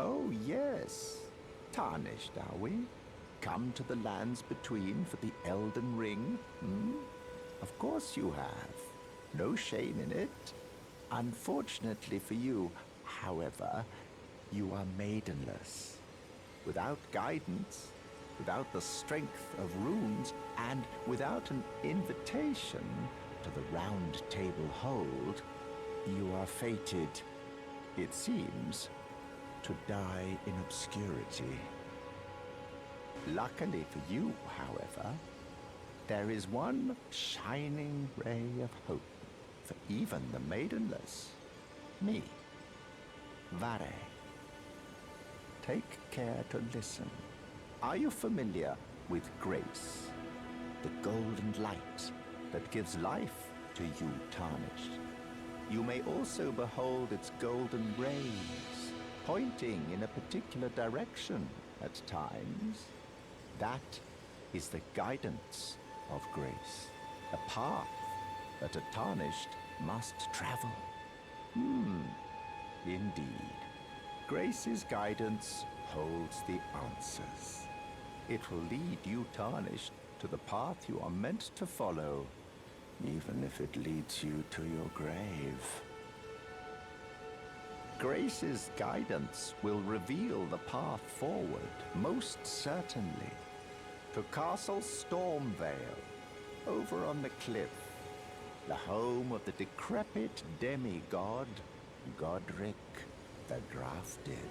Oh, yes. Tarnished, are we? Come to the lands between for the Elden Ring? Of course you have. No shame in it. Unfortunately for you, however, you are maidenless. Without guidance, without the strength of runes, and without an invitation to the Round Table Hold, you are fated, it seems, to die in obscurity. Luckily for you, however, there is one shining ray of hope for even the maidenless. Me, Varre. Take care to listen. Are you familiar with grace? The golden light that gives life to you tarnished. You may also behold its golden rays, pointing in a particular direction at times. That is the guidance of grace, a path that a tarnished must travel. Indeed. Grace's guidance holds the answers. It will lead you tarnished to the path you are meant to follow, even if it leads you to your grave. Grace's guidance will reveal the path forward, most certainly, to Castle Stormvale, over on the cliff, the home of the decrepit demigod, Godric the Drafted.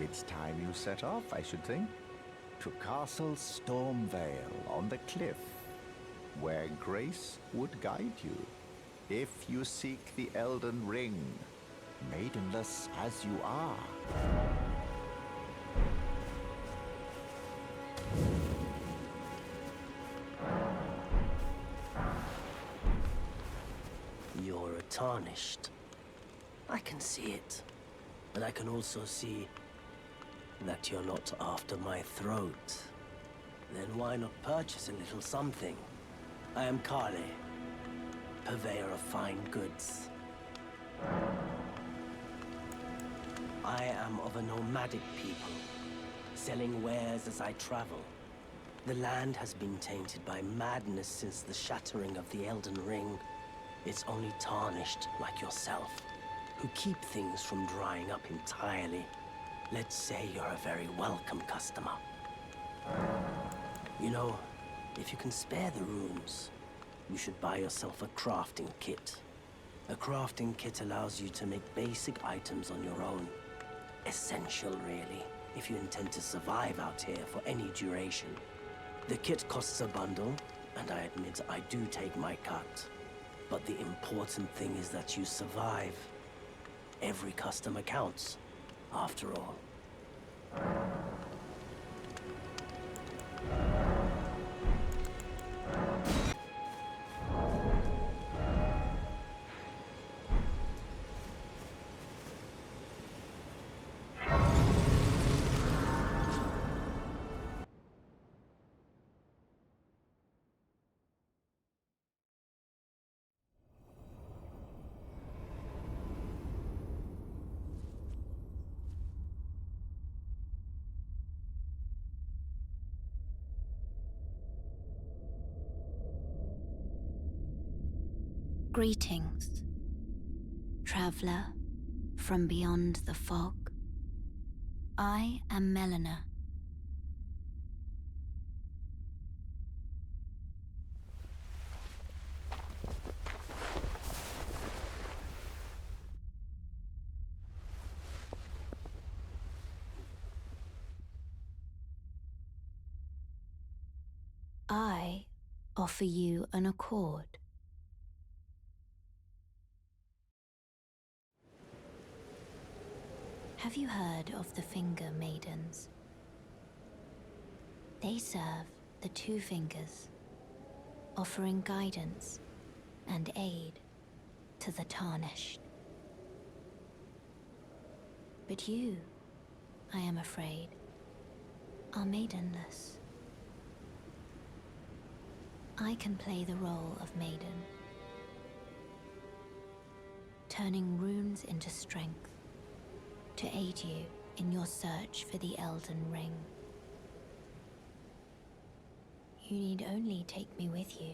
It's time you set off, I should think, to Castle Stormvale on the cliff, where Grace would guide you, if you seek the Elden Ring, maidenless as you are. You're a tarnished. I can see it. But I can also see that you're not after my throat. Then why not purchase a little something? I am Kale, purveyor of fine goods. I am of a nomadic people, selling wares as I travel. The land has been tainted by madness since the shattering of the Elden Ring. It's only tarnished like yourself, who keep things from drying up entirely. Let's say you're a very welcome customer. You know, if you can spare the runes, you should buy yourself a crafting kit. A crafting kit allows you to make basic items on your own. Essential, really, if you intend to survive out here for any duration. The kit costs a bundle, and I admit I do take my cut. But the important thing is that you survive. Every customer counts, after all. Greetings, traveler from beyond the fog. I am Melina. I offer you an accord. Have you heard of the Finger Maidens? They serve the Two Fingers, offering guidance and aid to the tarnished. But you, I am afraid, are maidenless. I can play the role of maiden, turning runes into strength, to aid you in your search for the Elden Ring. You need only take me with you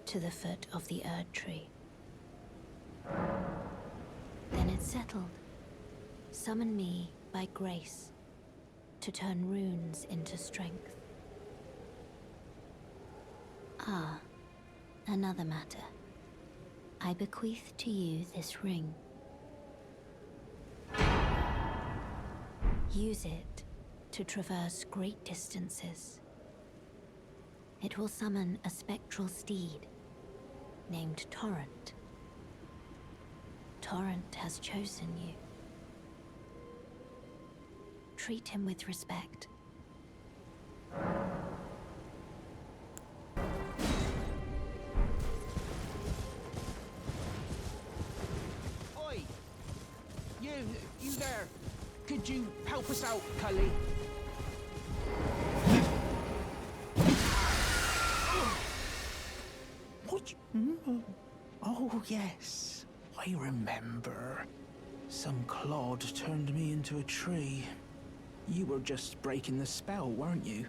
to the foot of the Erd Tree. Then it's settled. Summon me by grace to turn runes into strength. Ah, another matter. I bequeath to you this ring. Use it to traverse great distances. It will summon a spectral steed named Torrent. Torrent has chosen you. Treat him with respect. Oi! You there! Could you help us out, Cully? What? Oh, yes. I remember. Some clod turned me into a tree. You were just breaking the spell, weren't you?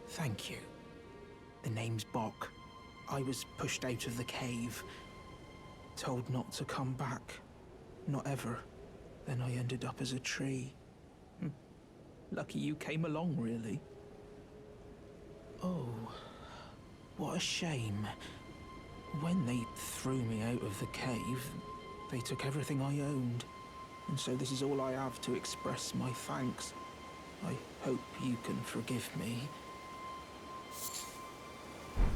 Thank you. The name's Bok. I was pushed out of the cave. Told not to come back. Not ever. Then I ended up as a tree. Lucky you came along, really. Oh, what a shame. When they threw me out of the cave, they took everything I owned. And so this is all I have to express my thanks. I hope you can forgive me.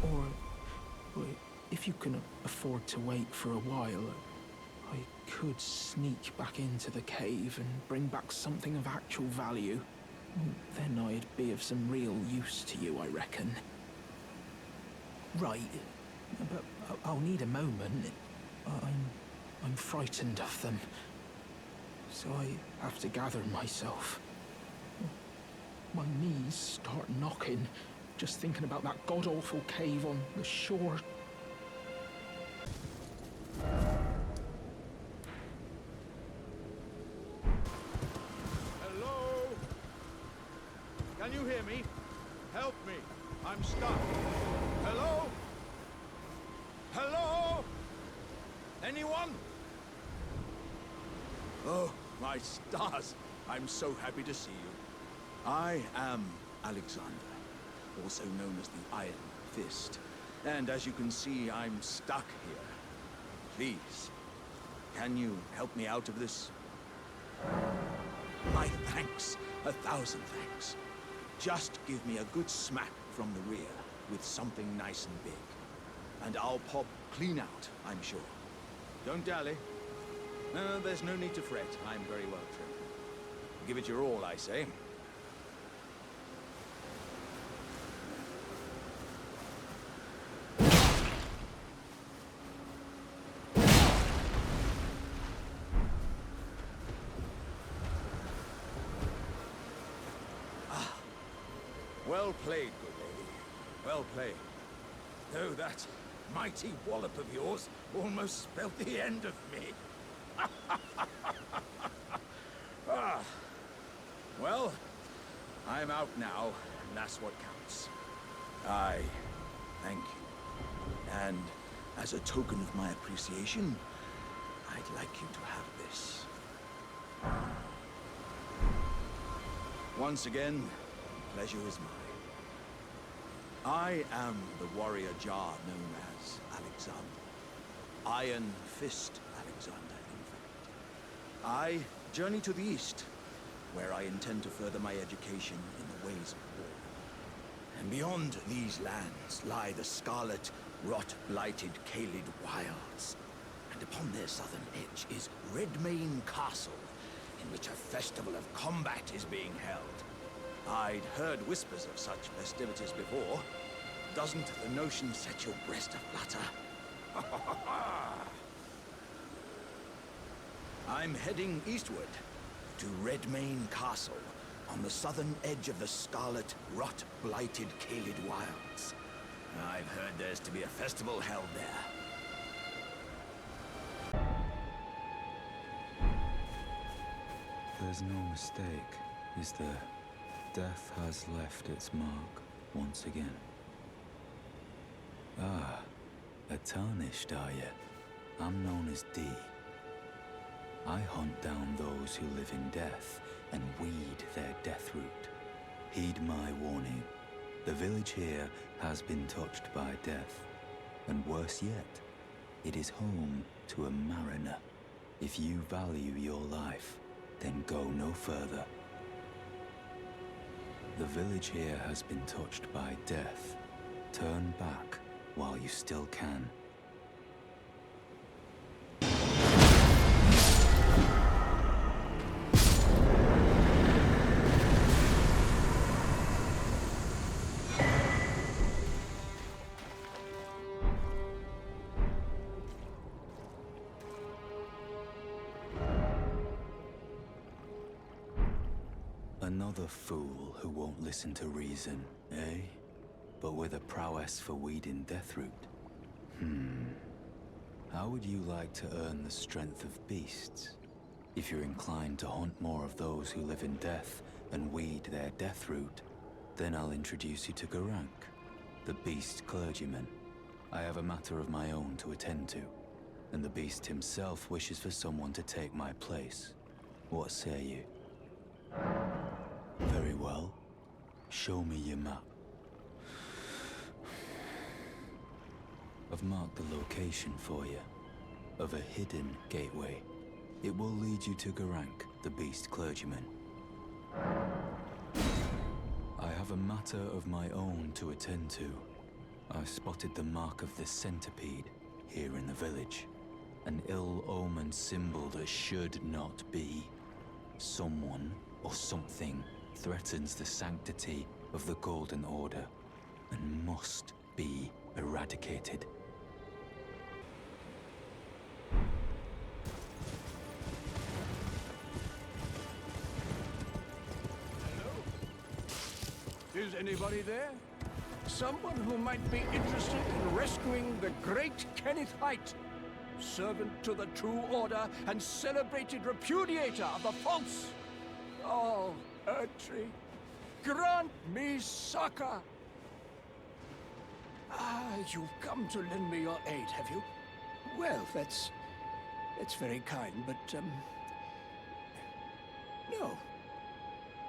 Or if you can afford to wait for a while, I could sneak back into the cave and bring back something of actual value. Then I'd be of some real use to you, I reckon. Right, but I'll need a moment. I'm frightened of them, so I have to gather myself. My knees start knocking, just thinking about that god-awful cave on the shore. Hello? Can you hear me? Help me. I'm stuck. Hello? Hello? Anyone? Oh, my stars. I'm so happy to see you. I am Alexander, also known as the Iron Fist. And as you can see, I'm stuck here. Please, can you help me out of this? My thanks. 1,000 thanks. Just give me a good smack from the rear with something nice and big. And I'll pop clean out, I'm sure. Don't dally. No, there's no need to fret. I'm very well trained. Give it your all, I say. Well played, good lady. Well played. Though that mighty wallop of yours almost spelled the end of me. Well, I'm out now, and that's what counts. I thank you. And as a token of my appreciation, I'd like you to have this. Once again, pleasure is mine. I am the warrior Jar known as Alexander. Iron Fist Alexander, in fact. I journey to the east, where I intend to further my education in the ways of war. And beyond these lands lie the scarlet, rot-blighted Kaled wilds. And upon their southern edge is Redmane Castle, in which a festival of combat is being held. I'd heard whispers of such festivities before. Doesn't the notion set your breast aflutter? I'm heading eastward to Redmane Castle on the southern edge of the scarlet, rot-blighted Kaled wilds. I've heard there's to be a festival held there. There's no mistake, is there? Death has left its mark once again. Ah, a tarnished, are you? I'm known as D. I hunt down those who live in death and weed their death root. Heed my warning. The village here has been touched by death. And worse yet, it is home to a mariner. If you value your life, then go no further. The village here has been touched by death. Turn back while you still can. Another fool who won't listen to reason, eh? But with a prowess for weeding deathroot. How would you like to earn the strength of beasts? If you're inclined to hunt more of those who live in death and weed their deathroot, then I'll introduce you to Garank, the beast clergyman. I have a matter of my own to attend to, and the beast himself wishes for someone to take my place. What say you? Very well. Show me your map. I've marked the location for you, of a hidden gateway. It will lead you to Garank, the beast clergyman. I have a matter of my own to attend to. I spotted the mark of the centipede here in the village. An ill-omened symbol that should not be. Someone or something threatens the sanctity of the Golden Order and must be eradicated. Is anybody there? Someone who might be interested in rescuing the great Kenneth Haight, servant to the true order and celebrated repudiator of the false. Oh, Erdtree, grant me succor! Ah, you've come to lend me your aid, have you? Well, that's very kind, but, no.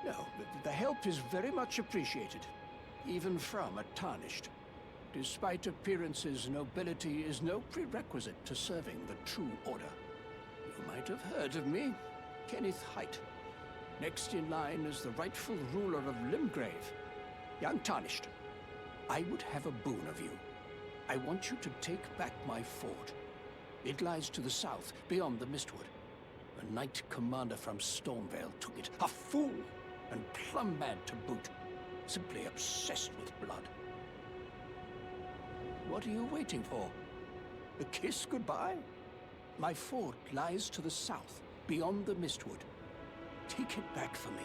No, the help is very much appreciated, even from a tarnished. Despite appearances, nobility is no prerequisite to serving the true order. You might have heard of me, Kenneth Haight. Next in line is the rightful ruler of Limgrave, young tarnished. I would have a boon of you. I want you to take back my fort. It lies to the south, beyond the Mistwood. A knight commander from Stormvale took it. A fool! And plumb mad to boot. Simply obsessed with blood. What are you waiting for? A kiss goodbye? My fort lies to the south, beyond the Mistwood. Take it back for me.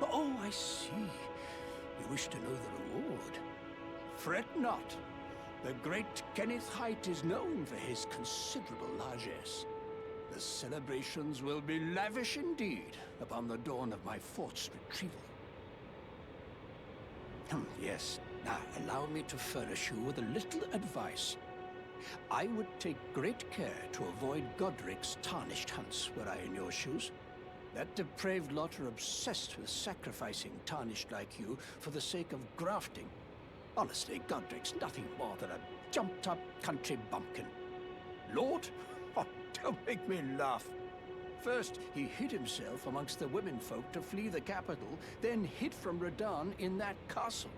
Oh, I see. You wish to know the reward. Fret not. The great Kenneth Haight is known for his considerable largesse. The celebrations will be lavish indeed upon the dawn of my fort's retrieval. Yes, now allow me to furnish you with a little advice. I would take great care to avoid Godric's tarnished hunts were I in your shoes. That depraved lot are obsessed with sacrificing tarnished like you for the sake of grafting. Honestly, Godric's nothing more than a jumped-up country bumpkin. Lord? Oh, don't make me laugh. First, he hid himself amongst the womenfolk to flee the capital, then hid from Radahn in that castle.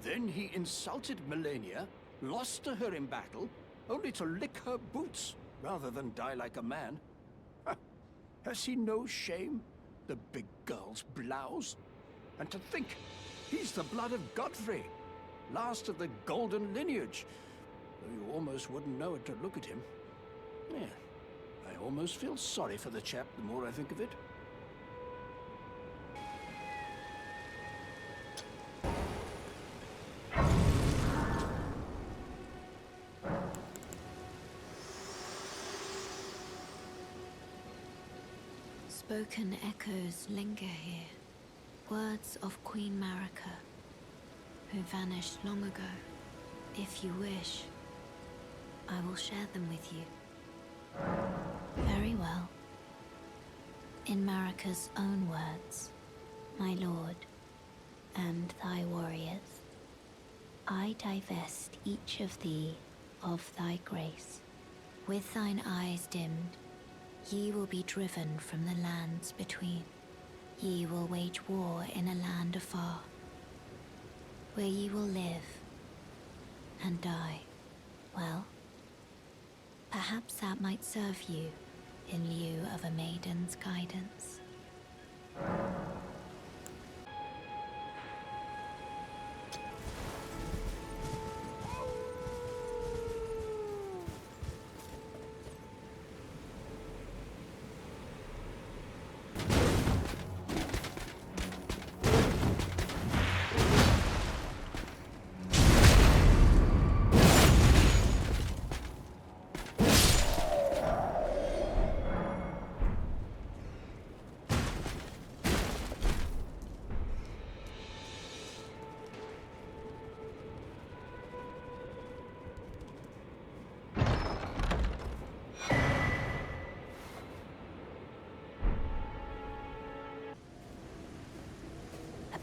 Then he insulted Melina, lost to her in battle, only to lick her boots rather than die like a man. Has he no shame, the big girl's blouse? And to think, he's the blood of Godfrey, last of the golden lineage, though you almost wouldn't know it to look at him. Yeah, I almost feel sorry for the chap the more I think of it. Unspoken echoes linger here. Words of Queen Marika, who vanished long ago. If you wish, I will share them with you. Very well. In Marika's own words, my lord, and thy warriors, I divest each of thee of thy grace. With thine eyes dimmed, ye will be driven from the lands between. Ye will wage war in a land afar, where ye will live and die. Well, perhaps that might serve you in lieu of a maiden's guidance.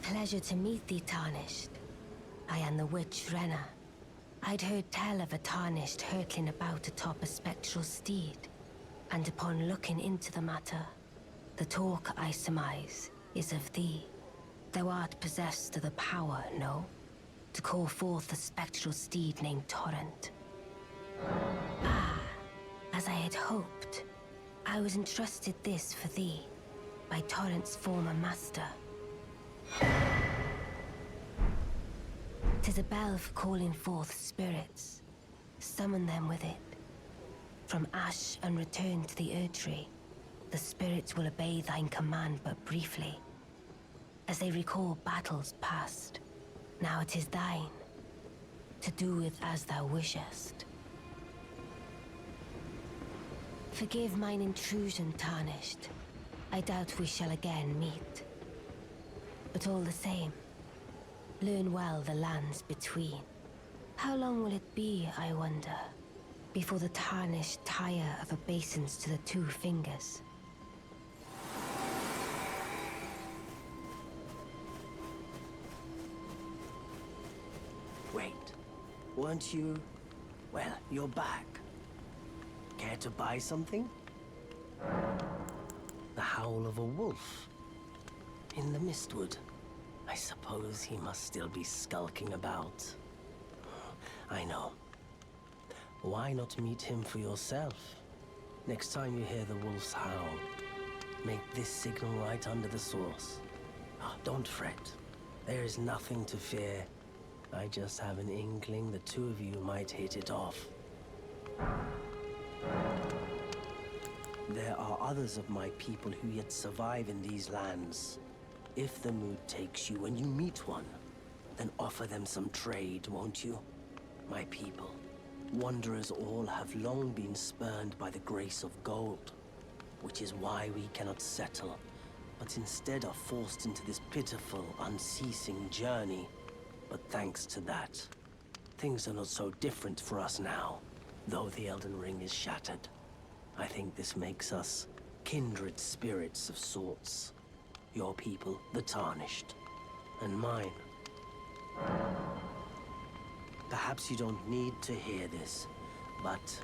Pleasure to meet thee, Tarnished. I am the witch Renna. I'd heard tell of a Tarnished hurtling about atop a spectral steed, and upon looking into the matter, the talk, I surmise, is of thee. Thou art possessed of the power, no? To call forth a spectral steed named Torrent. Ah, as I had hoped. I was entrusted this for thee, by Torrent's former master. 'Tis a bell for calling forth spirits. Summon them with it. From ash and return to the Erdtree, the spirits will obey thine command but briefly, as they recall battles past. Now it is thine, to do with as thou wishest. Forgive mine intrusion, Tarnished. I doubt we shall again meet. But all the same, learn well the lands between. How long will it be, I wonder, before the Tarnished tire of obeisance to the two fingers? Wait, weren't you... Well, you're back. Care to buy something? The howl of a wolf. In the Mistwood. I suppose he must still be skulking about. I know. Why not meet him for yourself? Next time you hear the wolf's howl, make this signal right under the source. Oh, don't fret. There is nothing to fear. I just have an inkling the two of you might hit it off. There are others of my people who yet survive in these lands. If the mood takes you and you meet one, then offer them some trade, won't you? My people, wanderers all have long been spurned by the grace of gold, which is why we cannot settle, but instead are forced into this pitiful, unceasing journey. But thanks to that, things are not so different for us now, though the Elden Ring is shattered. I think this makes us kindred spirits of sorts. Your people, the Tarnished, and mine. Perhaps you don't need to hear this, but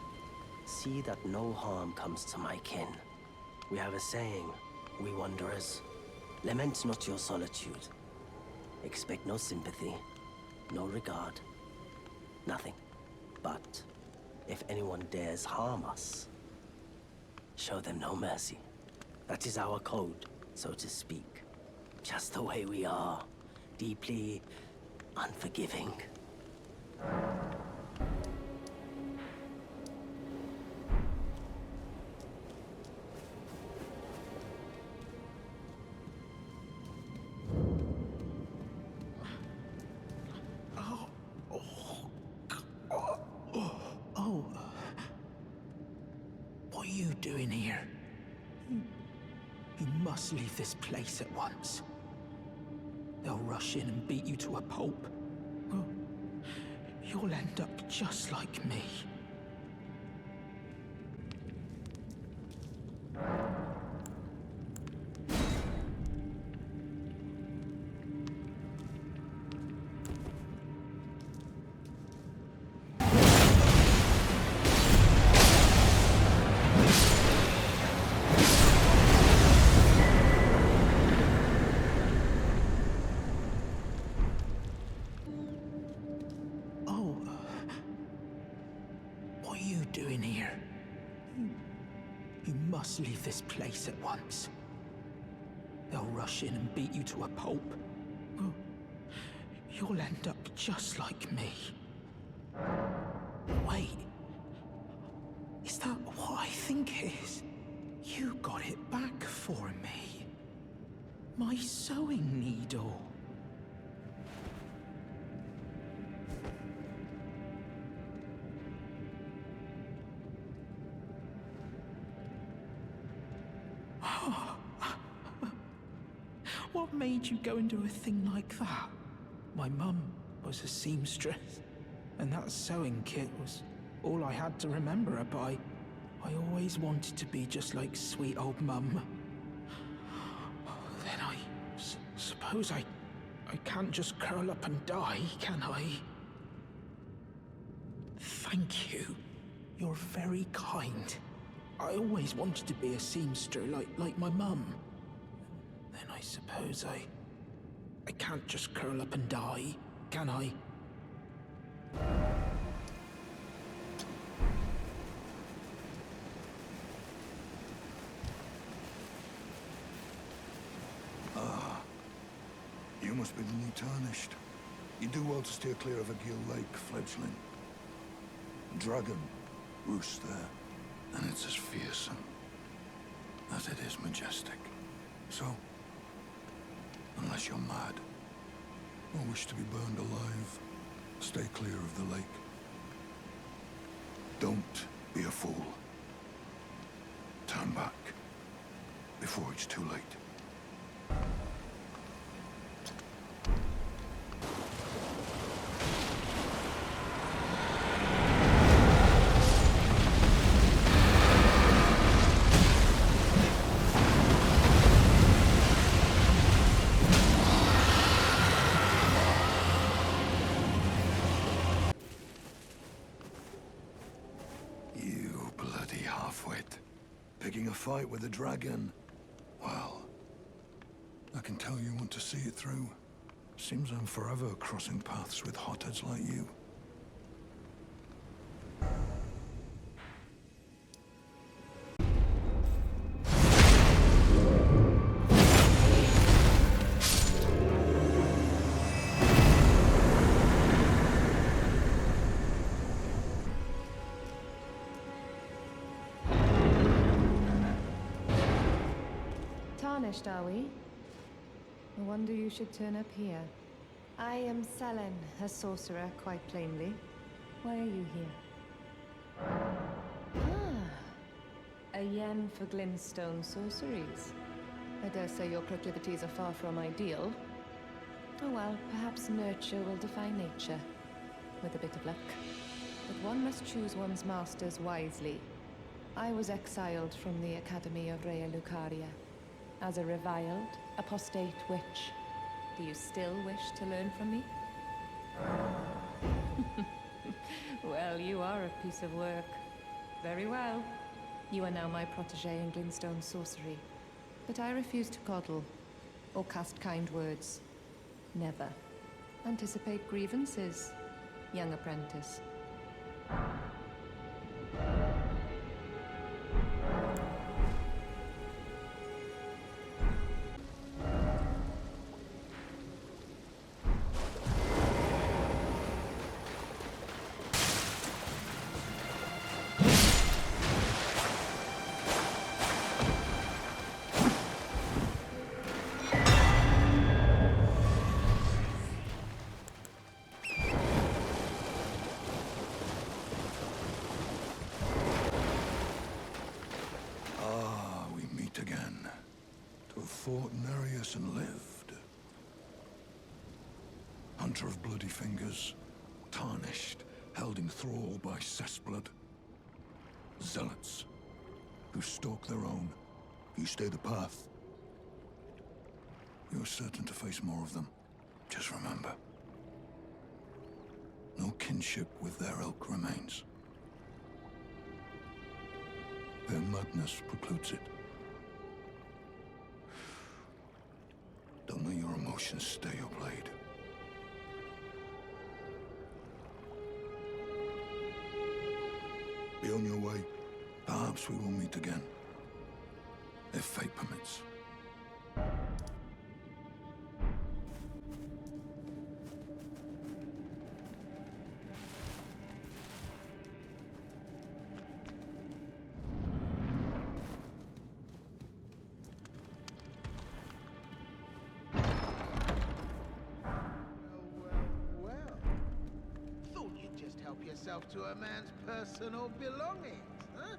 see that no harm comes to my kin. We have a saying, we wanderers, lament not your solitude. Expect no sympathy, no regard, nothing. But if anyone dares harm us, show them no mercy. That is our code, so to speak. Just the way we are, deeply unforgiving. What are you doing here? You must leave this place at once. They'll rush in and beat you to a pulp. Well, you'll end up just like me. Leave this place at once. They'll rush in and beat you to a pulp. Well, you'll end up just like me. Wait. Is that what I think it is? You got it back for me. My sewing needle. What made you go and do a thing like that? My mum was a seamstress, and that sewing kit was all I had to remember her by. I always wanted to be just like sweet old mum. Then I suppose I can't just curl up and die, can I? Thank you. You're very kind. I always wanted to be a seamster like my mum. Then I suppose I can't just curl up and die, can I? Ah, you must be the new Tarnished. You do well to steer clear of a Gill Lake, fledgling. Dragon roosts there, and it's as fearsome as it is majestic. So, unless you're mad, or wish to be burned alive, stay clear of the lake. Don't be a fool. Turn back before it's too late. Fight with a dragon. Well, I can tell you want to see it through. Seems I'm forever crossing paths with hotheads like you. Tarnished, are we? No wonder you should turn up here. I am Selen, a sorcerer, quite plainly. Why are you here? Ah, a yen for glintstone sorceries. I dare say your proclivities are far from ideal. Oh well, perhaps nurture will defy nature, with a bit of luck. But one must choose one's masters wisely. I was exiled from the Academy of Rea Lucaria. As a reviled, apostate witch. Do you still wish to learn from me? Well, you are a piece of work. Very well. You are now my protege in glintstone sorcery. But I refuse to coddle, or cast kind words. Never. Anticipate grievances, young apprentice. fought Nereus and lived. Hunter of bloody fingers, tarnished, held in thrall by cessblood. Zealots, who stalk their own. You stay the path. You're certain to face more of them. Just remember, no kinship with their ilk remains. Their madness precludes it. Don't let your emotions stay your blade. Be on your way. Perhaps we will meet again. If fate permits. To a man's personal belongings, huh?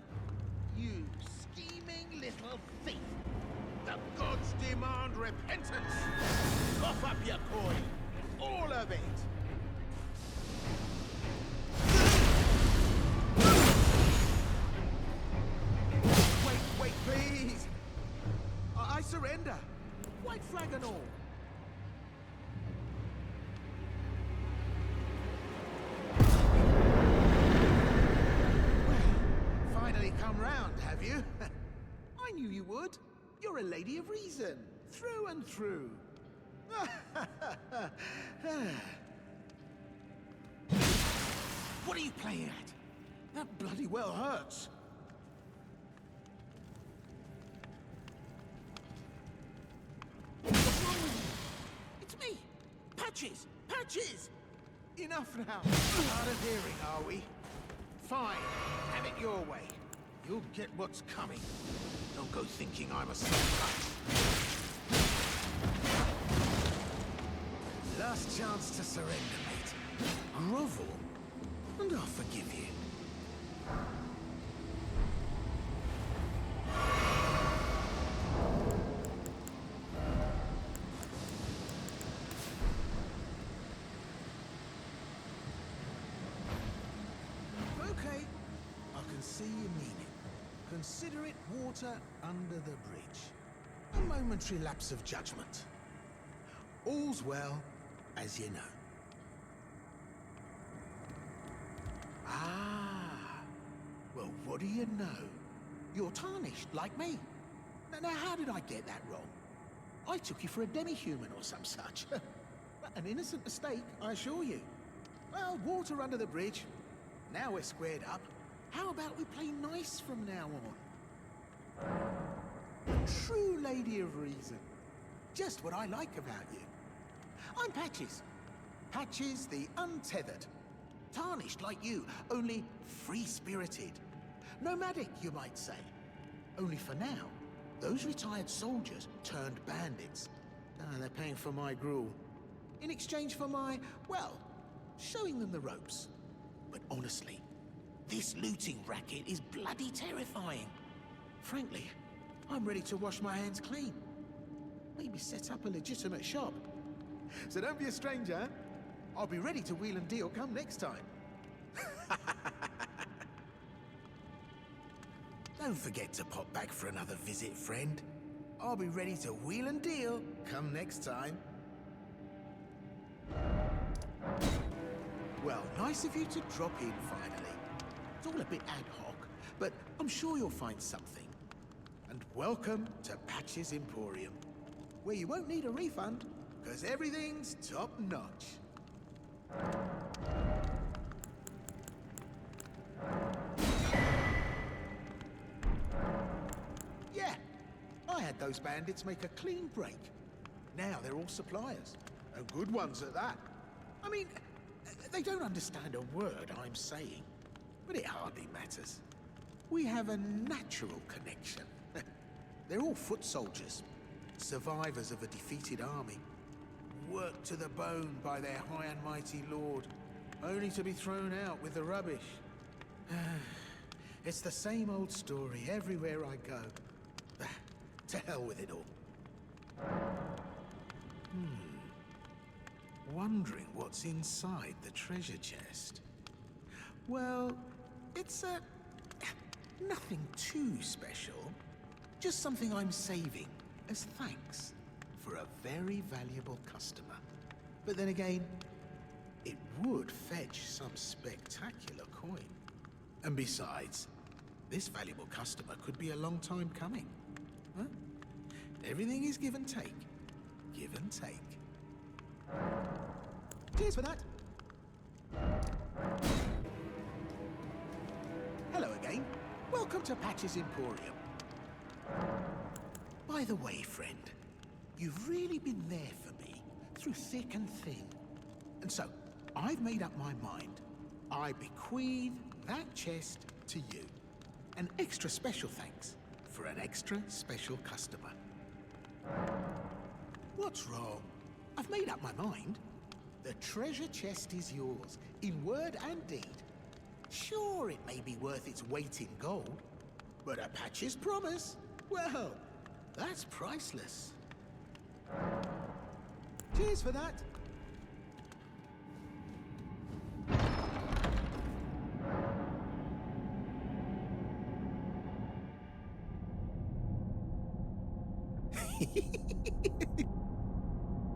You scheming little thief! The gods demand repentance! Cough up your coin! All of it! Wait, please! I surrender! White flag and all! Come round, have you? I knew you would. You're a lady of reason, through and through. What are you playing at? That bloody well hurts. What's wrong with you? It's me. Patches! Patches! Enough now. Hard of hearing, are we? Fine. Have it your way. You'll get what's coming. Don't go thinking I'm a soft cut. Last chance to surrender, mate. Grovel, and I'll forgive you. Okay, I can see you mean it. Consider it water under the bridge. A momentary lapse of judgment. All's well, as you know. Ah, well, what do you know? You're tarnished, like me. Now, how did I get that wrong? I took you for a demi-human or some such. An innocent mistake, I assure you. Well, water under the bridge. Now we're squared up. How about we play nice from now on? A true lady of reason. Just what I like about you. I'm Patches. Patches the untethered. Tarnished like you, only free-spirited. Nomadic, you might say. Only for now, those retired soldiers turned bandits. They're paying for my gruel. In exchange for my, well, showing them the ropes. But honestly, this looting racket is bloody terrifying. Frankly, I'm ready to wash my hands clean. Maybe set up a legitimate shop. So don't be a stranger. I'll be ready to wheel and deal come next time. Don't forget to pop back for another visit, friend. I'll be ready to wheel and deal come next time. Well, nice of you to drop in finally. It's all a bit ad hoc, but I'm sure you'll find something. And welcome to Patches Emporium, where you won't need a refund, because everything's top-notch. Yeah, I had those bandits make a clean break. Now they're all suppliers, and good ones at that. I mean, they don't understand a word I'm saying, but it hardly matters. We have a natural connection. They're all foot soldiers, survivors of a defeated army, worked to the bone by their high and mighty lord, only to be thrown out with the rubbish. It's the same old story everywhere I go. To hell with it all. Wondering what's inside the treasure chest. Well, it's nothing too special. Just something I'm saving as thanks for a very valuable customer. But then again, it would fetch some spectacular coin. And besides, this valuable customer could be a long time coming. Huh? Everything is give and take. Give and take. Cheers for that. Hello again. Welcome to Patch's Emporium. By the way, friend, you've really been there for me through thick and thin. And so, I've made up my mind. I bequeath that chest to you. An extra special thanks for an extra special customer. What's wrong? I've made up my mind. The treasure chest is yours, in word and deed. Sure, it may be worth its weight in gold, but a Patch's promise, well, that's priceless. Cheers for that.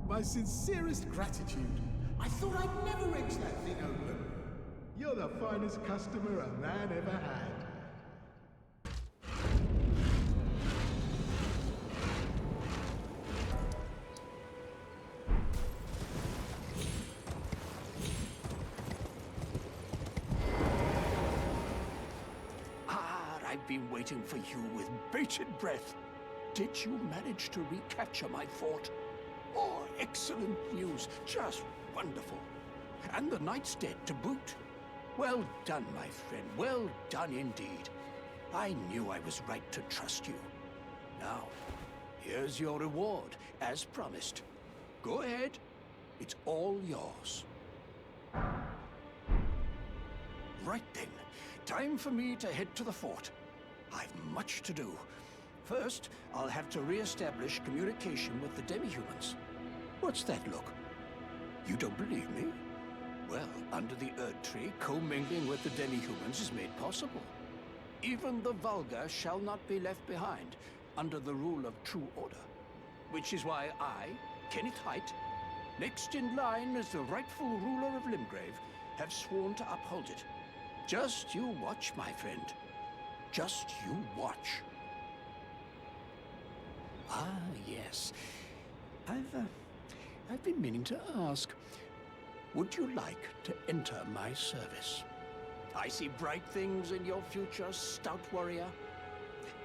My sincerest gratitude. I thought I'd never wrench that thing open. You're the finest customer a man ever had. I've been waiting for you with bated breath. Did you manage to recapture my fort? Oh, excellent news. Just wonderful. And the knight's dead to boot. Well done, my friend. Well done indeed. I knew I was right to trust you. Now, here's your reward, as promised. Go ahead. It's all yours. Right then. Time for me to head to the fort. I've much to do. First, I'll have to re-establish communication with the demi-humans. What's that look? You don't believe me? Well, under the Erd Tree, commingling with the demi-humans is made possible. Even the vulgar shall not be left behind under the rule of true order. Which is why I, Kenneth Haight, next in line as the rightful ruler of Limgrave, have sworn to uphold it. Just you watch, my friend. Just you watch. Ah, yes. I've been meaning to ask. Would you like to enter my service? I see bright things in your future, stout warrior.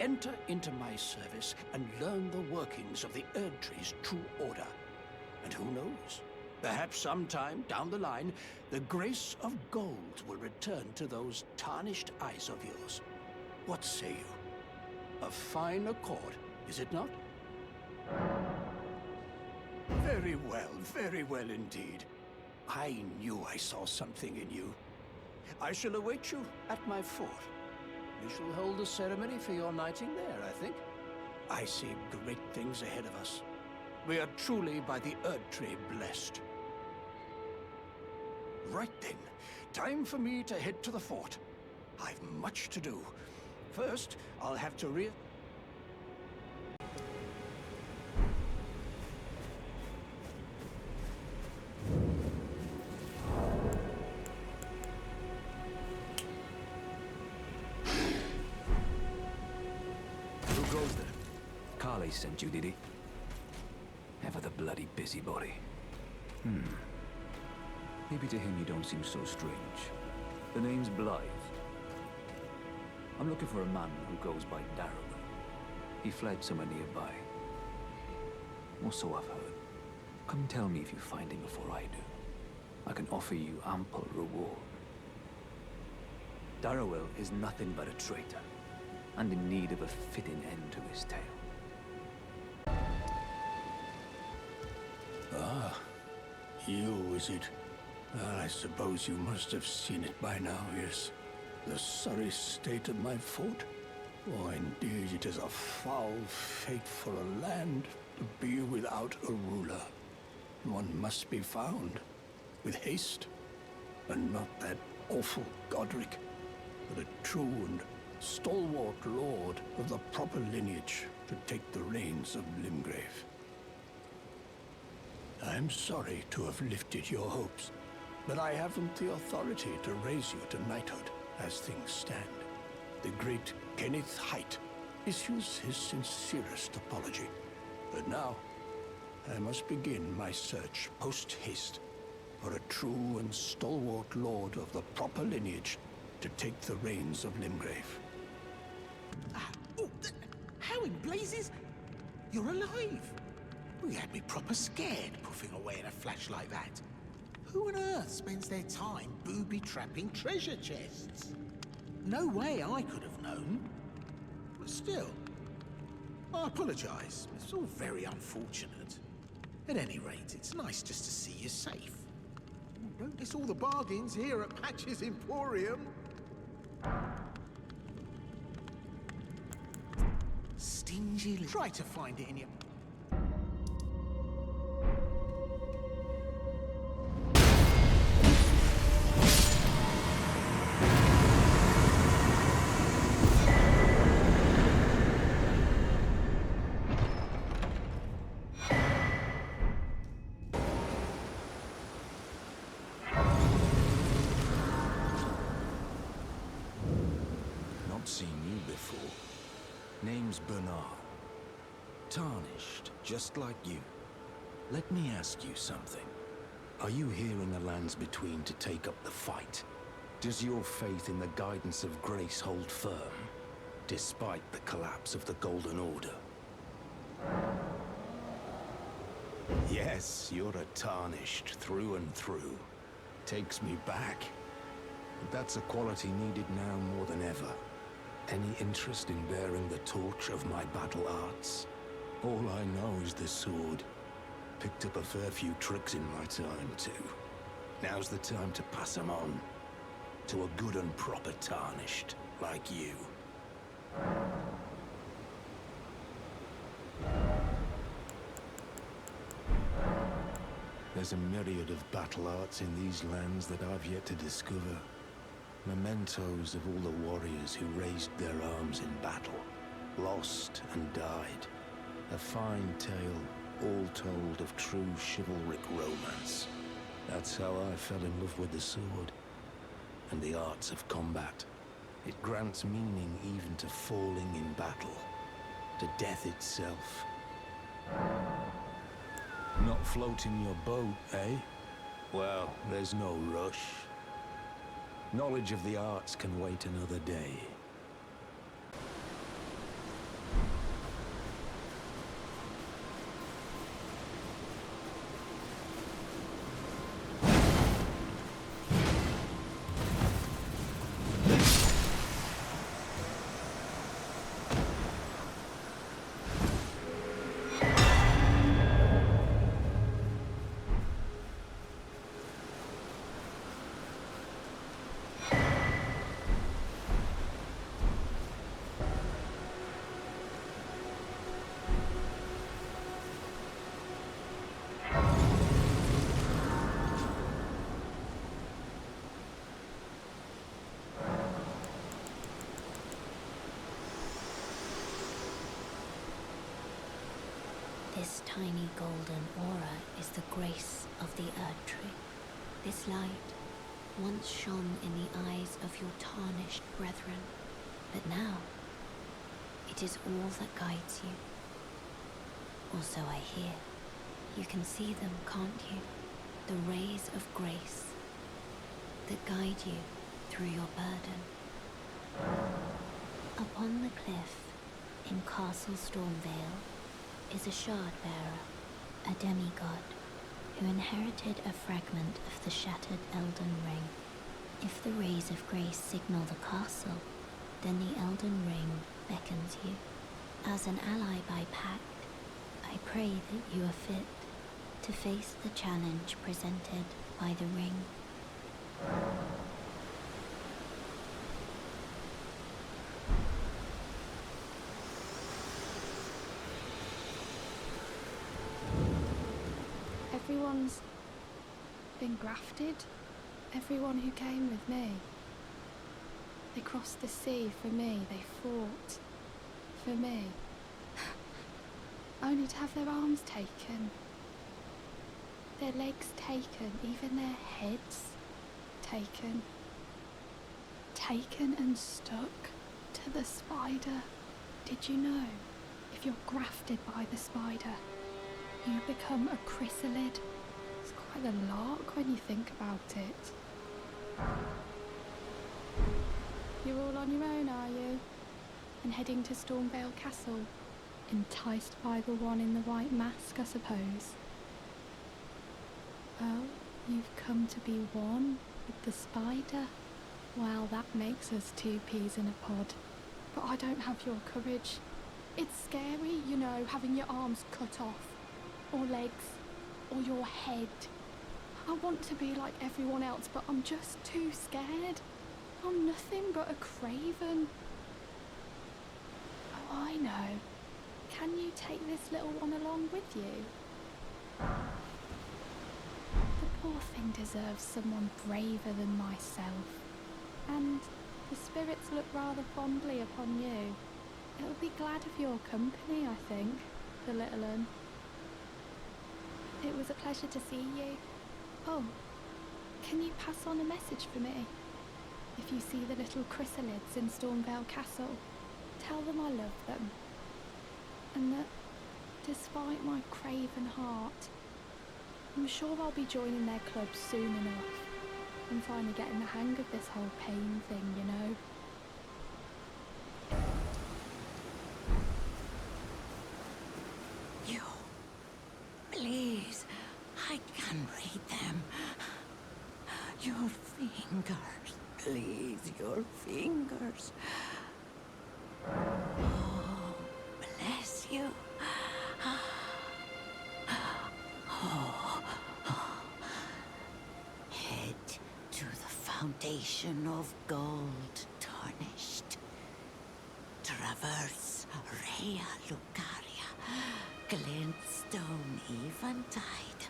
Enter into my service and learn the workings of the Erd Tree's true order. And who knows? Perhaps sometime down the line, the grace of gold will return to those tarnished eyes of yours. What say you? A fine accord, is it not? Very well indeed. I knew I saw something in you. I shall await you at my fort. We shall hold a ceremony for your knighting there, I think. I see great things ahead of us. We are truly by the Erd Tree blessed. Right then, time for me to head to the fort. I've much to do. First, I'll have to Who goes there? Kale sent you, did he? Ever the bloody busybody. Maybe to him you don't seem so strange. The name's Blaidd. I'm looking for a man who goes by Varre. He fled somewhere nearby. Or so I've heard. Come tell me if you find him before I do. I can offer you ample reward. Varre is nothing but a traitor, and in need of a fitting end to his tale. Ah, you, is it? I suppose you must have seen it by now, yes. The sorry state of my fort? Oh, indeed, it is a foul fate for a land to be without a ruler. one must be found. With haste. And not that awful Godric, but a true and stalwart lord of the proper lineage to take the reins of Limgrave. I'm sorry to have lifted your hopes, but I haven't the authority to raise you to knighthood as things stand. The great Kenneth Haight issues his sincerest apology. But now, I must begin my search post-haste for a true and stalwart lord of the proper lineage to take the reins of Limgrave. How in blazes? You're alive! You had me proper scared, puffing away in a flash like that. Who on earth spends their time booby-trapping treasure chests? No way I could have known. But still, I apologise. It's all very unfortunate. At any rate, it's nice just to see you safe. Don't miss all the bargains here at Patch's Emporium. Stingy. Try to find it in your... Seen you before. Name's Bernard. Tarnished, just like you. Let me ask you something. Are you here in the lands between to take up the fight? Does your faith in the guidance of grace hold firm, despite the collapse of the Golden Order? Yes, you're a Tarnished through and through. Takes me back. But that's a quality needed now more than ever. Any interest in bearing the torch of my battle arts? All I know is the sword. Picked up a fair few tricks in my time, too. Now's the time to pass them on. To a good and proper Tarnished, like you. There's a myriad of battle arts in these lands that I've yet to discover. Mementos of all the warriors who raised their arms in battle, lost and died. A fine tale, all told of true chivalric romance. That's how I fell in love with the sword, and the arts of combat. It grants meaning even to falling in battle, to death itself. Not floating your boat, eh? Well, there's no rush. Knowledge of the arts can wait another day. This tiny golden aura is the grace of the Erdtree. This light once shone in the eyes of your tarnished brethren, but now it is all that guides you. Or so I hear. You can see them, can't you? The rays of grace that guide you through your burden. Upon the cliff in Castle Stormvale is a shard-bearer, a demigod, who inherited a fragment of the shattered Elden Ring. If the rays of grace signal the castle, then the Elden Ring beckons you. As an ally by pact, I pray that you are fit to face the challenge presented by the ring. I've everyone's been grafted. Everyone who came with me. They crossed the sea for me. They fought for me. Only to have their arms taken. Their legs taken. Even their heads taken. Taken and stuck to the spider. Did you know? If you're grafted by the spider, you become a chrysalid. It's quite a lark when you think about it. You're all on your own, are you? And heading to Stormvale Castle? Enticed by the one in the white mask, I suppose. Well, you've come to be one with the spider. Well, that makes us two peas in a pod. But I don't have your courage. It's scary, you know, having your arms cut off. Or legs. Or your head. I want to be like everyone else, but I'm just too scared. I'm nothing but a craven. Oh, I know. Can you take this little one along with you? The poor thing deserves someone braver than myself. And the spirits look rather fondly upon you. It'll be glad of your company, I think, the little un. It was a pleasure to see you. Oh, can you pass on a message for me? If you see the little chrysalids in Stormvale Castle, tell them I love them. And that, despite my craven heart, I'm sure I'll be joining their club soon enough. I'm finally getting the hang of this whole pain thing, you know. You, please, I can read them. Your fingers, please, your fingers. Oh, bless you. Head to the foundation of gold tarnished. Traverse Rhea Lucaria, glintstone eventide,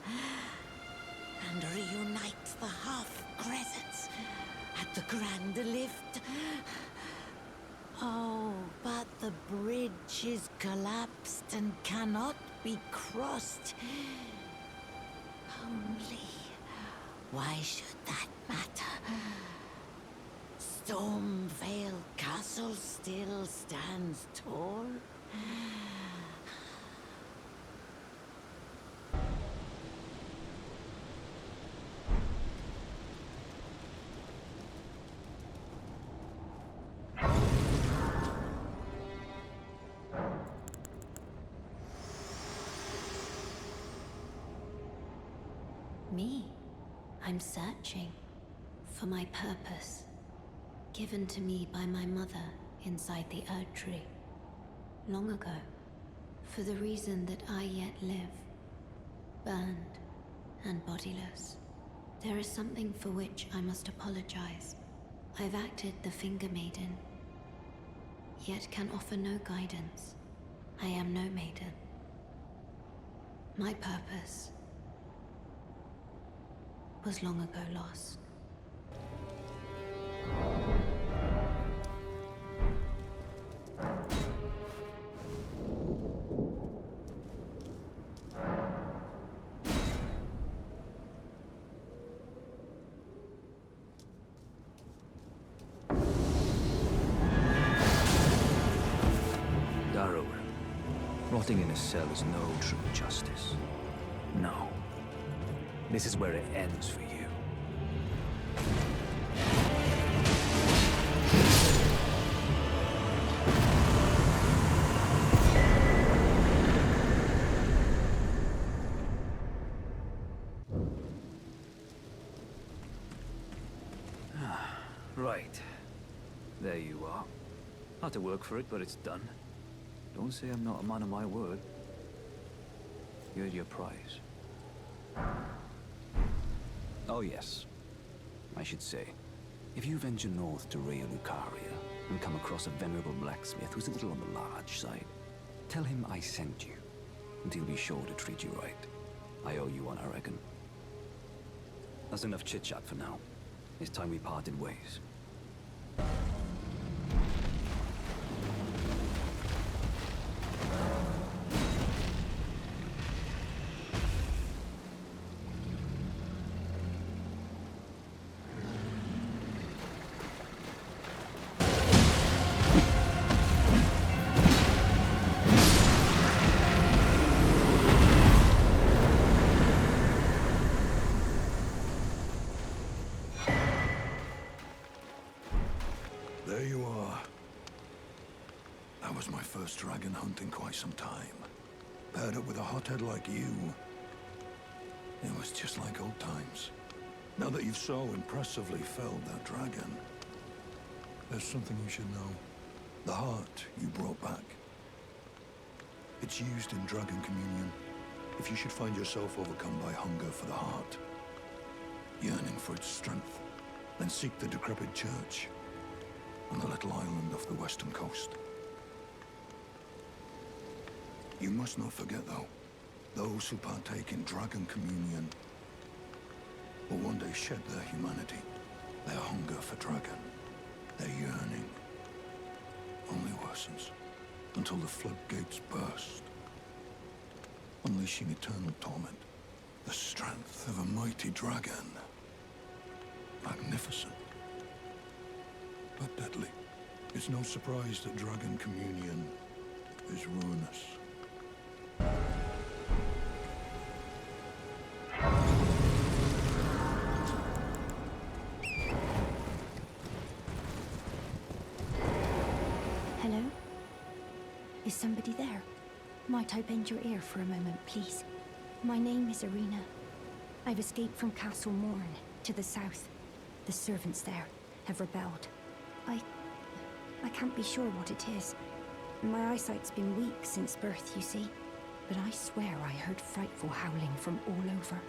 and reunite the half-crescents at the Grand Lift. Oh, but the bridge is collapsed and cannot be crossed. Only, why should that matter? Stormvale Castle still stands tall. Me? I'm searching for my purpose, given to me by my mother inside the Erd Tree, long ago, for the reason that I yet live, burned and bodiless. There is something for which I must apologize. I've acted the Finger Maiden, yet can offer no guidance. I am no maiden. My purpose was long ago lost. Darrow, rotting in a cell is no true justice. No. This is where it ends for you. Right. There you are. Had to work for it, but it's done. Don't say I'm not a man of my word. Here's your prize. Oh yes, I should say, if you venture north to Rhea Lucaria and come across a venerable blacksmith who's a little on the large side, tell him I sent you, and he'll be sure to treat you right. I owe you one, I reckon. That's enough chit-chat for now. It's time we parted ways. There you are. That was my first dragon hunt in quite some time. Paired up with a hothead like you. It was just like old times. Now that you've so impressively felled that dragon, there's something you should know. The heart you brought back. It's used in dragon communion. If you should find yourself overcome by hunger for the heart, yearning for its strength, then seek the decrepit church on the little island off the western coast. You must not forget, though, those who partake in dragon communion will one day shed their humanity, their hunger for dragon, their yearning only worsens until the floodgates burst, unleashing eternal torment. The strength of a mighty dragon. Magnificent, but deadly. It's no surprise that dragon communion is ruinous. Hello? Is somebody there? Might I bend your ear for a moment, please? My name is Arena. I've escaped from Castle Morn to the south. The servants there have rebelled. I can't be sure what it is. My eyesight's been weak since birth, you see. But I swear I heard frightful howling from all over.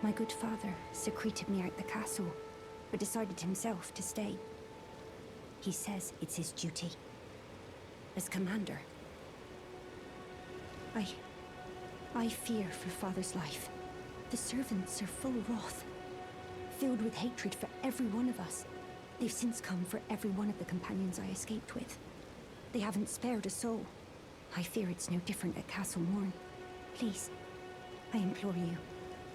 My good father secreted me out the castle, but decided himself to stay. He says it's his duty. As commander. I fear for father's life. The servants are full wrath, filled with hatred for every one of us. They've since come for every one of the companions I escaped with. They haven't spared a soul. I fear it's no different at Castle Morn. Please, I implore you,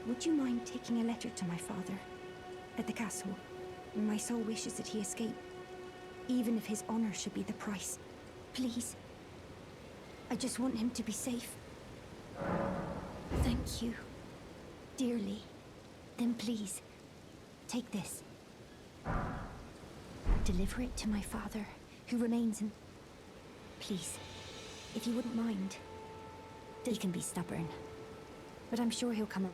would you mind taking a letter to my father at the castle? My soul wishes that he escape, even if his honor should be the price. Please. I just want him to be safe. Thank you, dearly. Then please, take this. Deliver it to my father, who remains in... Please, if you wouldn't mind. He can be stubborn, but I'm sure he'll come up.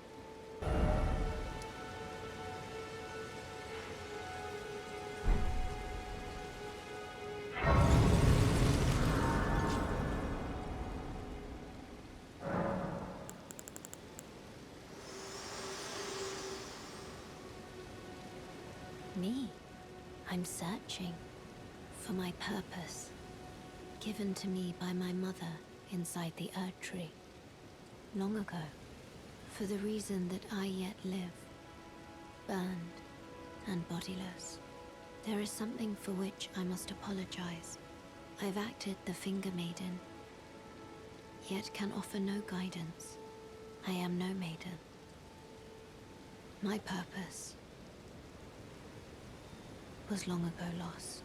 Me? I'm searching for my purpose, given to me by my mother inside the Erd Tree, long ago, for the reason that I yet live, burned and bodiless. There is something for which I must apologize. I've acted the Finger Maiden, yet can offer no guidance. I am no maiden. My purpose was long ago lost.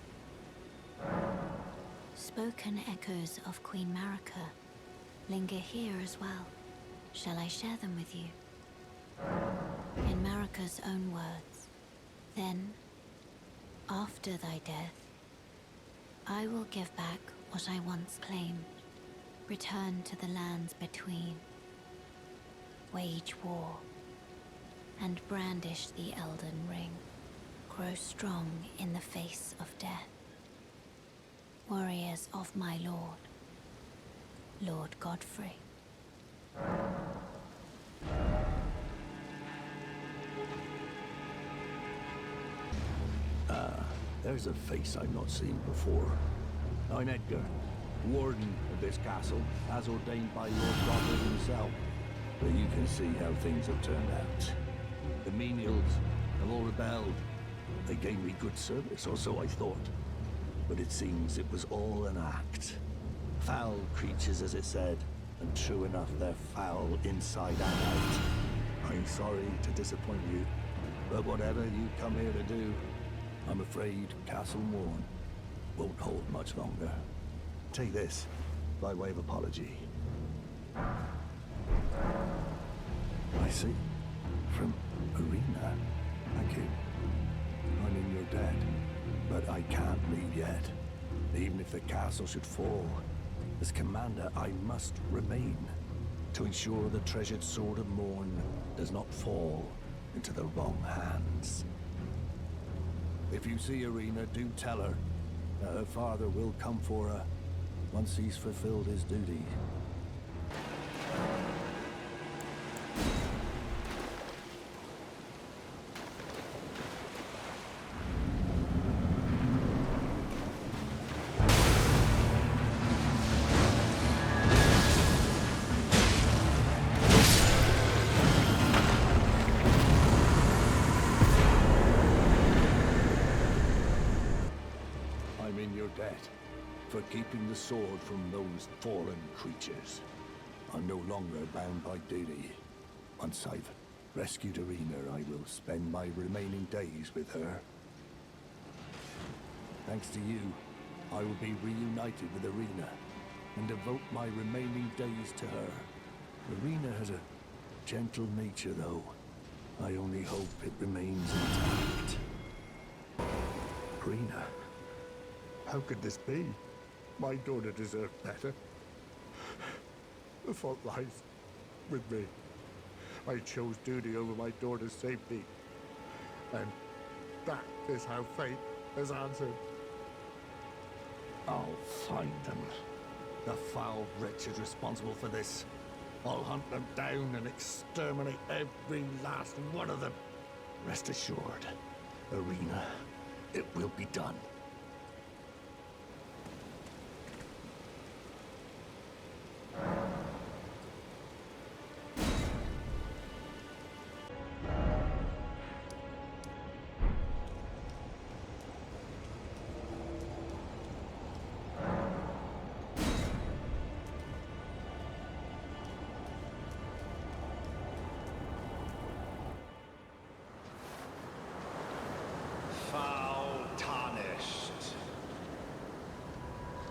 Spoken echoes of Queen Marika linger here as well. Shall I share them with you? In Marika's own words, then, after thy death, I will give back what I once claimed, return to the lands between, wage war, and brandish the Elden Ring. Grow strong in the face of death. Warriors of my lord, Lord Godfrey. There's a face I've not seen before. I'm Edgar, warden of this castle, as ordained by Lord Godfrey himself. But you can see how things have turned out. The menials have all rebelled. They gave me good service, or so I thought. But it seems it was all an act. Foul creatures, as it said, and true enough, they're foul inside and out. I'm sorry to disappoint you, but whatever you come here to do, I'm afraid Castle Morn won't hold much longer. Take this, by way of apology. I see. From Arena. Thank you. I mean, you're dead. But I can't leave yet. Even if the castle should fall, as commander, I must remain to ensure the treasured Sword of Morn does not fall into the wrong hands. If you see Arena, do tell her that her father will come for her once he's fulfilled his duty. For keeping the sword from those fallen creatures. I'm no longer bound by duty. Once I've rescued Arena, I will spend my remaining days with her. Thanks to you, I will be reunited with Arena and devote my remaining days to her. Arena has a gentle nature, though. I only hope it remains intact. Arena, how could this be? My daughter deserved better. The fault lies with me. I chose duty over my daughter's safety. And that is how fate has answered. I'll find them. The foul wretches responsible for this. I'll hunt them down and exterminate every last one of them. Rest assured, Arena, it will be done.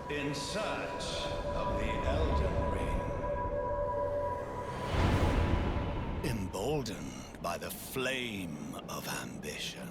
In search of the Elden Ring. Emboldened by the flame of ambition.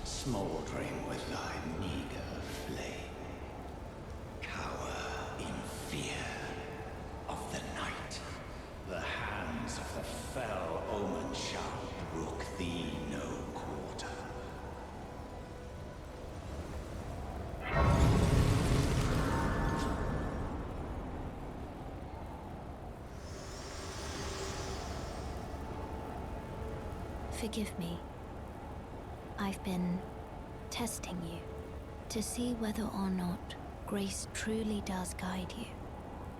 Smoldering with thy meager flame, cower in fear of the night. The hands of the fell omen shall brook thee no quarter. Forgive me. I've been testing you to see whether or not grace truly does guide you,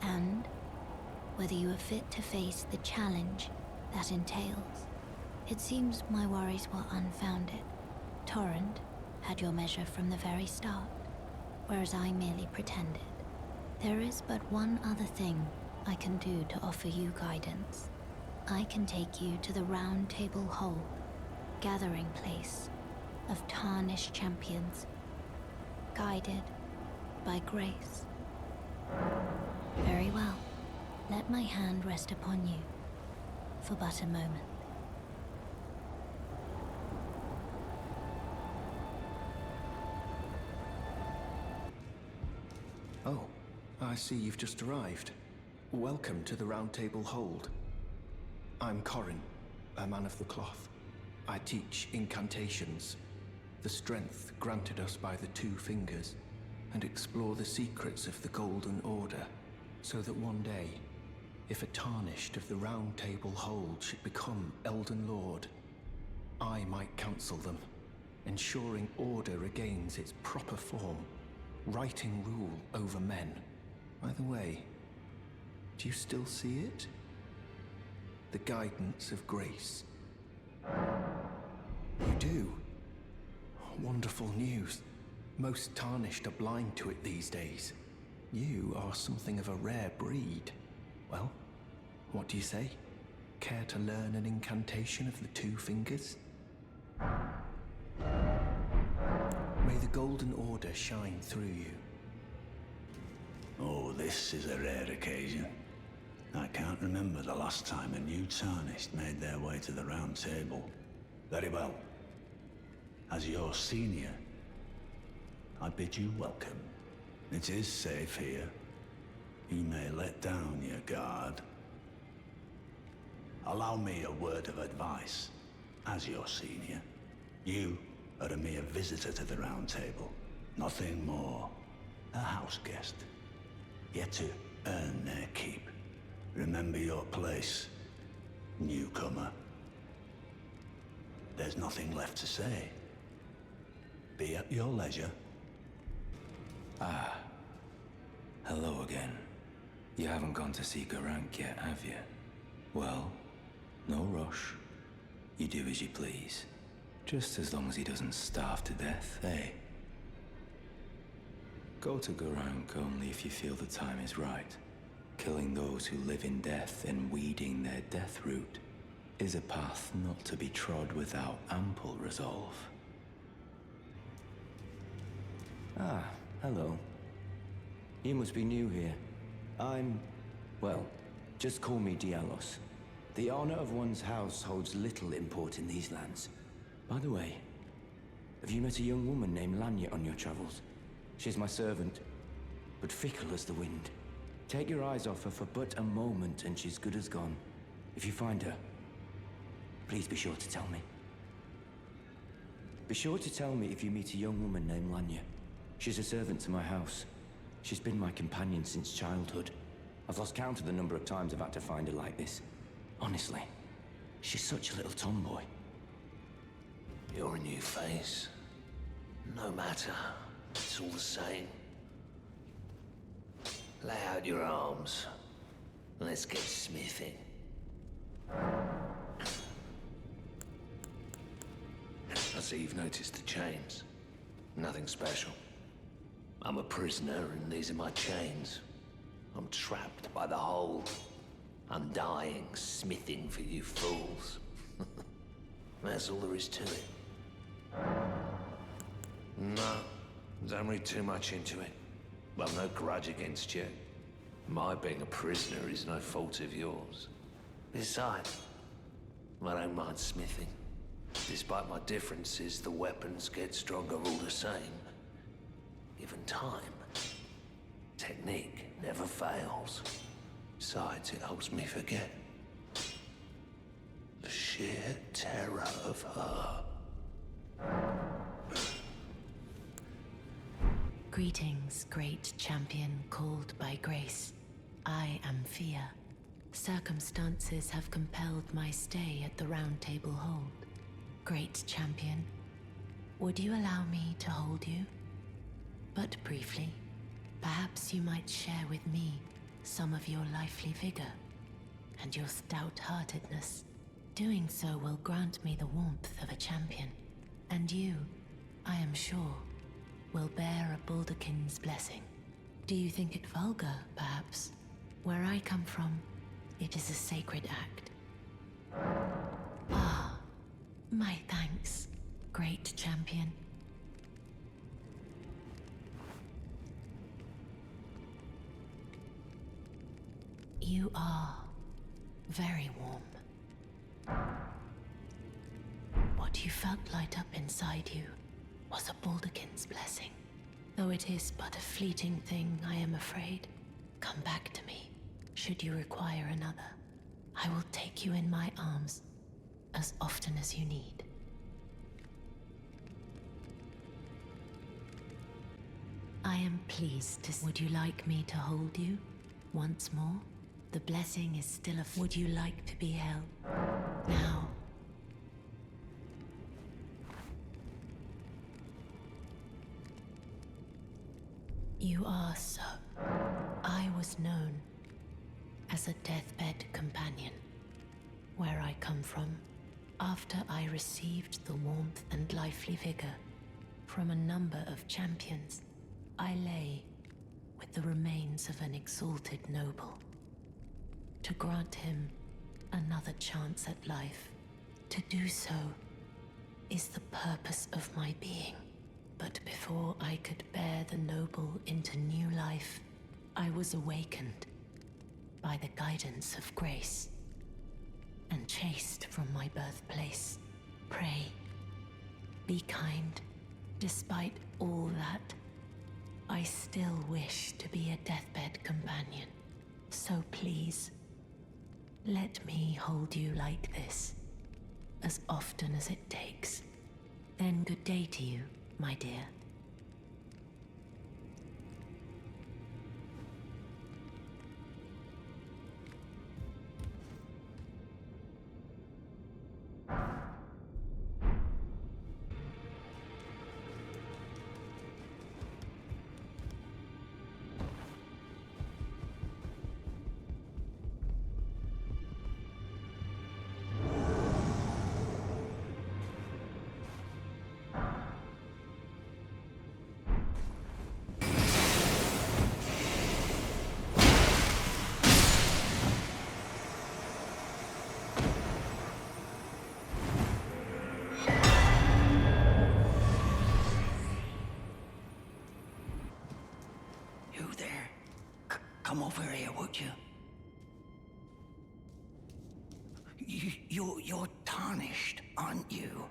and whether you are fit to face the challenge that entails. It seems my worries were unfounded. Torrent had your measure from the very start, whereas I merely pretended. There is but one other thing I can do to offer you guidance. I can take you to the Round Table Hall, gathering place of tarnished champions, guided by grace. my hand rest upon you for but a moment. Oh, I see you've just arrived. Welcome to the Round Table Hold. I'm Corin, a man of the cloth. I teach incantations, the strength granted us by the Two Fingers, and explore the secrets of the Golden Order, so that one day, if a Tarnished of the Round Table Hold should become Elden Lord, I might counsel them, ensuring order regains its proper form, righting rule over men. By the way, do you still see it? The guidance of grace. You do? Wonderful news. Most Tarnished are blind to it these days. You are something of a rare breed. Well, what do you say? Care to learn an incantation of the Two Fingers? May the Golden Order shine through you. Oh, this is a rare occasion. I can't remember the last time a new Tarnished made their way to the Round Table. Very well. As your senior, I bid you welcome. It is safe here. You may let down your guard. Allow me a word of advice. As your senior, you are a mere visitor to the Round Table. Nothing more. A house guest. Yet to earn their keep. Remember your place, newcomer. There's nothing left to say. Be at your leisure. Ah. Hello again. You haven't gone to see Garank yet, have you? Well, no rush. You do as you please. Just as long as he doesn't starve to death, eh? Go to Garank only if you feel the time is right. Killing those who live in death and weeding their death root is a path not to be trod without ample resolve. Ah, hello. You must be new here. Well, just call me Dialos. The honor of one's house holds little import in these lands. By the way, have you met a young woman named Lanya on your travels? She's my servant, but fickle as the wind. Take your eyes off her for but a moment and she's good as gone. If you find her, please be sure to tell me. Be sure to tell me if you meet a young woman named Lanya. She's a servant to my house. She's been my companion since childhood. I've lost count of the number of times I've had to find her like this. Honestly, she's such a little tomboy. You're a new face. No matter. It's all the same. Lay out your arms. Let's get smithing. I see you've noticed the chains. Nothing special. I'm a prisoner and these are my chains. I'm trapped by the hold. I'm dying, smithing for you fools. That's all there is to it. No, don't read too much into it. I've no grudge against you. My being a prisoner is no fault of yours. Besides, I don't mind smithing. Despite my differences, the weapons get stronger all the same. Given time, technique never fails. Besides, it helps me forget the sheer terror of her. Greetings, great champion called by grace. I am Fear. Circumstances have compelled my stay at the Round Table Hold. Great champion, would you allow me to hold you? But briefly, perhaps you might share with me some of your lively vigor and your stout-heartedness. Doing so will grant me the warmth of a champion, and you, I am sure, will bear a Baldakin's blessing. Do you think it vulgar, perhaps? Where I come from, it is a sacred act. Ah, my thanks, great champion. You are very warm. What you felt light up inside you was a Baldachin's blessing. Though it is but a fleeting thing, I am afraid. Come back to me, should you require another. I will take you in my arms as often as you need. I am pleased to... Would you like me to hold you once more? The blessing is still a... Would you like to be held? Now. You are so. I was known as a deathbed companion. Where I come from, after I received the warmth and lively vigor from a number of champions, I lay with the remains of an exalted noble. To grant him another chance at life, to do so is the purpose of my being. But before I could bear the noble into new life, I was awakened by the guidance of grace and chased from my birthplace. Pray, be kind. Despite all that, I still wish to be a deathbed companion. So please, let me hold you like this, as often as it takes. Then good day to you, my dear. Come over here, would you? You're tarnished, aren't you?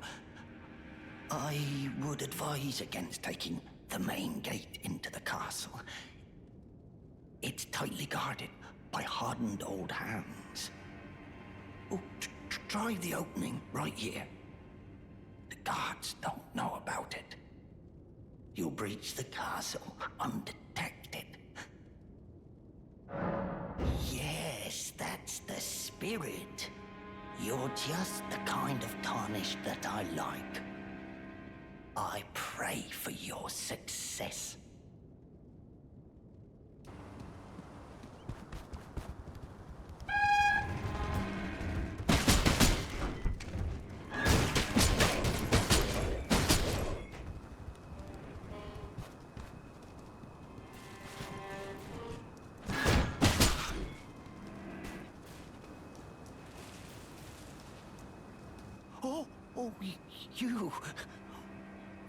I would advise against taking the main gate into the castle. It's tightly guarded by hardened old hands. Oh, try the opening right here. The guards don't know about it. You'll breach the castle undetected. Yes, that's the spirit. You're just the kind of tarnished that I like. I pray for your success. Oh, you.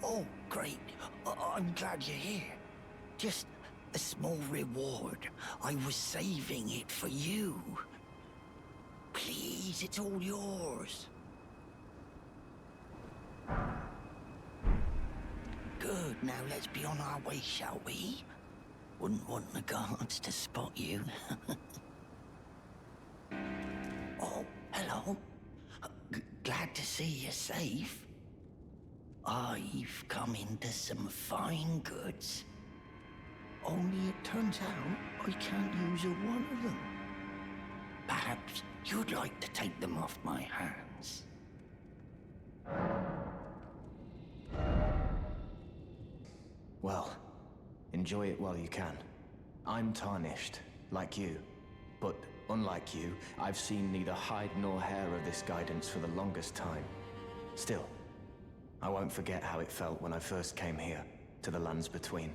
Oh, great. I'm glad you're here. Just a small reward. I was saving it for you. Please, it's all yours. Good, now let's be on our way, shall we? Wouldn't want the guards to spot you. Oh, hello. Glad to see you're safe. I've come into some fine goods. Only it turns out I can't use a one of them. Perhaps you'd like to take them off my hands. Well, enjoy it while you can. I'm tarnished, like you. But unlike you, I've seen neither hide nor hair of this guidance for the longest time. Still, I won't forget how it felt when I first came here, to the lands between.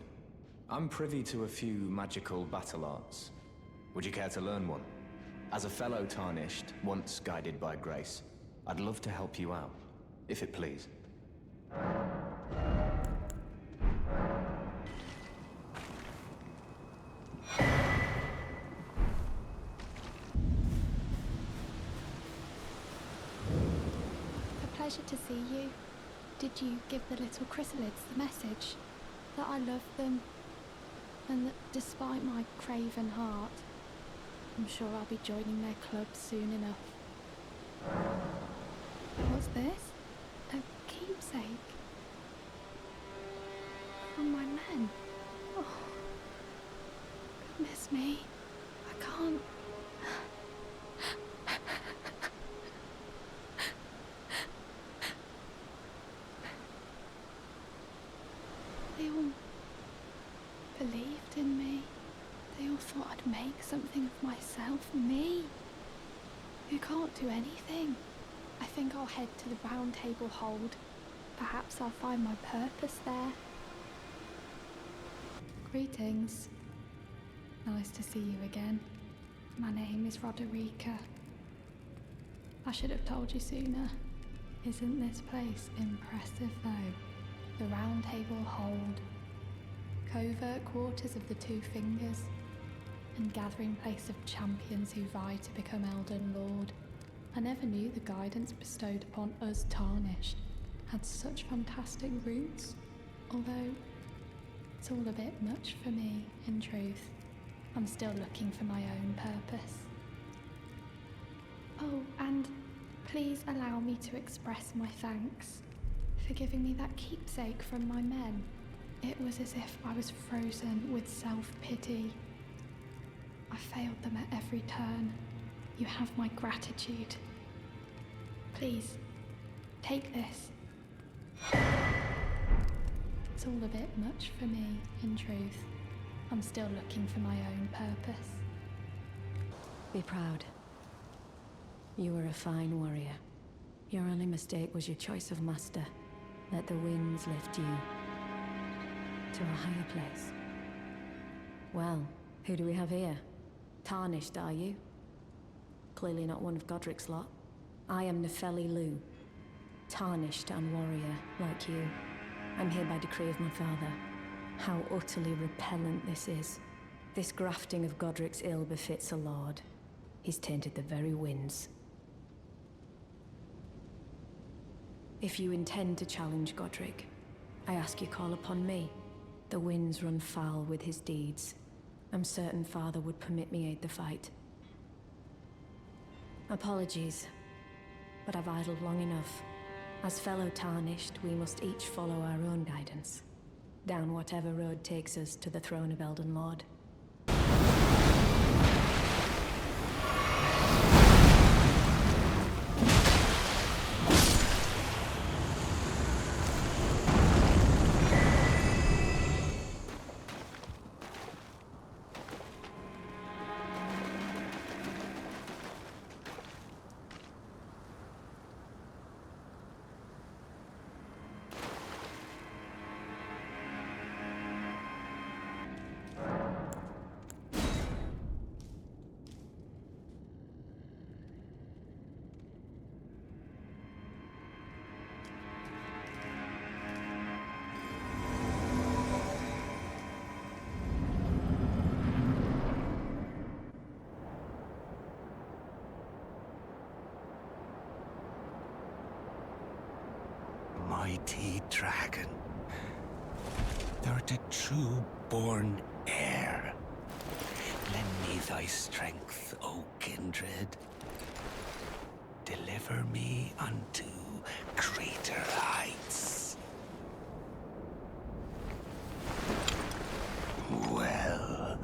I'm privy to a few magical battle arts. Would you care to learn one? As a fellow tarnished, once guided by grace, I'd love to help you out, if it please. pleasure to see you. Did you give the little chrysalids the message? That I love them, and that despite my craven heart, I'm sure I'll be joining their club soon enough. What's this? A keepsake? From my men? Oh, goodness me. I can't... They all believed in me. They all thought I'd make something of myself. Me, who can't do anything. I think I'll head to the Round Table Hold. Perhaps I'll find my purpose there. Greetings. Nice to see you again. My name is Roderika. I should have told you sooner. Isn't this place impressive though? The Round Table Hold. Covert quarters of the Two Fingers. And gathering place of champions who vie to become Elden Lord. I never knew the guidance bestowed upon us Tarnished had such fantastic roots, although it's all a bit much for me, in truth. I'm still looking for my own purpose. Oh, and please allow me to express my thanks for giving me that keepsake from my men. It was as if I was frozen with self-pity. I failed them at every turn. You have my gratitude. Please, take this. It's all a bit much for me, in truth. I'm still looking for my own purpose. Be proud. You were a fine warrior. Your only mistake was your choice of master. Let the winds lift you to a higher place. Well, who do we have here? Tarnished, are you? Clearly not one of Godric's lot. I am Nefeli Lu. Tarnished and warrior, like you. I'm here by decree of my father. How utterly repellent this is. This grafting of Godric's ill befits a lord. He's tainted the very winds. If you intend to challenge Godric, I ask you call upon me. The winds run foul with his deeds. I'm certain father would permit me aid the fight. Apologies, but I've idled long enough. As fellow Tarnished, we must each follow our own guidance. Down whatever road takes us to the throne of Elden Lord. Mighty dragon, thou'rt a true-born heir. Lend me thy strength, O kindred. Deliver me unto greater heights. Well.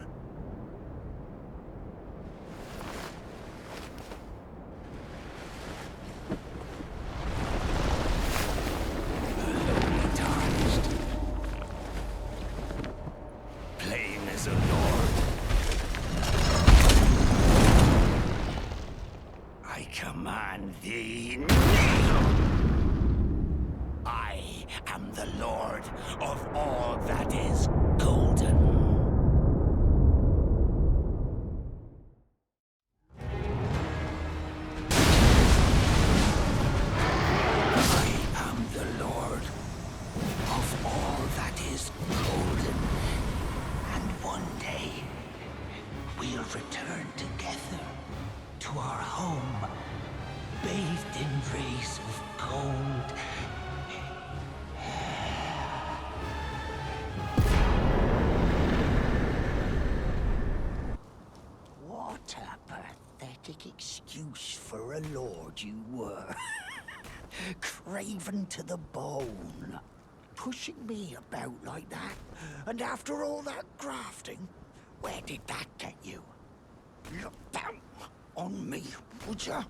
To our home, bathed in rays of cold. What a pathetic excuse for a lord you were. Craven to the bone. Pushing me about like that. And after all that grafting, where did that get you? Look down on me, would ya?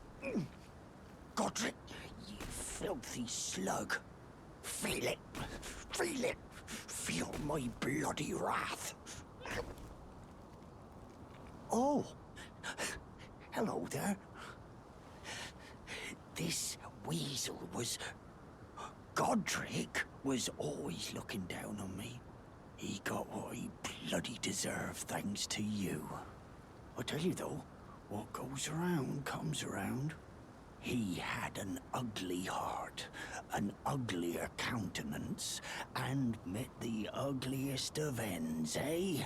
Godric, you filthy slug. Feel it. Feel it. Feel my bloody wrath. Oh. Hello there. This weasel was... Godric was always looking down on me. He got what he bloody deserved thanks to you. I'll tell you though, what goes around comes around. He had an ugly heart, an uglier countenance, and met the ugliest of ends, eh?